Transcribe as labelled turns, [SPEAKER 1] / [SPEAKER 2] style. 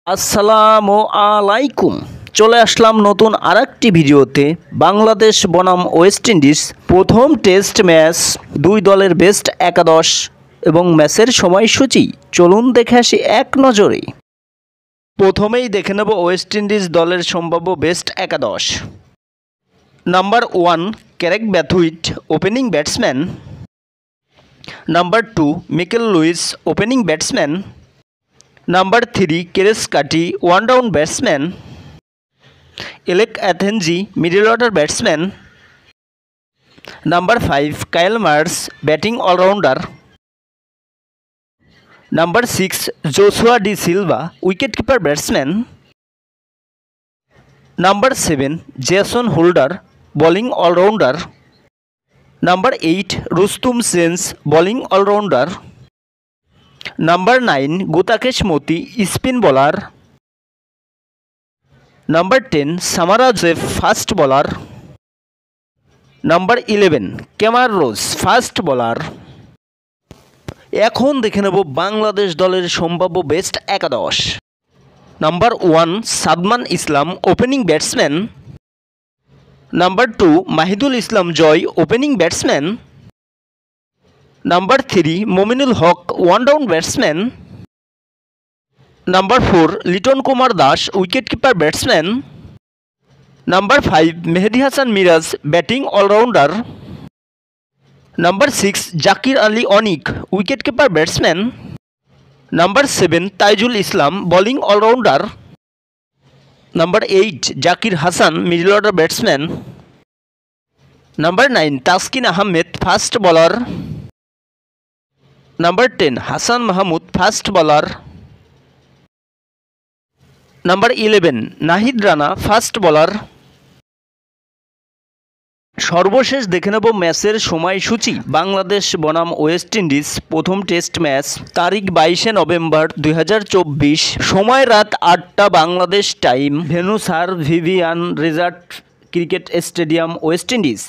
[SPEAKER 1] আসসালামু আলাইকুম। চলে আসলাম নতুন আরেকটি ভিডিওতে। বাংলাদেশ বনাম ওয়েস্ট ইন্ডিজ প্রথম টেস্ট ম্যাচ, দুই দলের বেস্ট একাদশ এবং ম্যাচের সময়সূচি চলুন দেখে আসি এক নজরে। প্রথমেই দেখে নেব ওয়েস্ট ইন্ডিজ দলের সম্ভাব্য বেস্ট একাদশ। Number 1 Kraigg Brathwaite, opening batsman. Number 2 Mikyle Louis, opening batsman. Number 3 Keacy Carty, one down batsman. Alick Athanaze, middle order batsman. Number 5 Kyle Mayers, batting all rounder. Number 6 Joshua Da Silva, wicket keeper batsman. Number 7 Jason Holder, bowling all rounder. Number 8 Roston সেন্স, bowling all rounder. Number 9 Gudakesh Motie, spin bowler. Number 10 Shamar Joseph, fast bowler. Number 11 Kemar রোজ, fast bowler. এখন দেখে নেব বাংলাদেশ দলের সম্ভাব্য best একাদশ। Number 1 Shadman Islam, opening batsman. Number 2 Mahidul Islam Joy, opening batsman. Number 3 Mominul Haque, one down batsman. Number 4 Liton Kumar Das, wicket keeper batsman. Number 5 Mehidy Hasan Miraz, batting all rounder. Number 6 Jaker Ali Anik, wicket keeper batsman. Number 7 Taijul Islam, bowling all rounder. Number 8 Zakir Hasan, middle order batsman. Number 9 Taskin Ahmed, fast bowler. Number 10 Hasan Mahmud, fast bowler. Number 11 Nahid Rana, fast bowler. সর্বশেষ দেখে নেব ম্যাচের সময়সূচি। বাংলাদেশ বনাম West Indies প্রথম test match, তারিখ 22 নভেম্বর 2024, সময় রাত 8টা Bangladesh time, venue sir Vivian Richards cricket stadium, West Indies.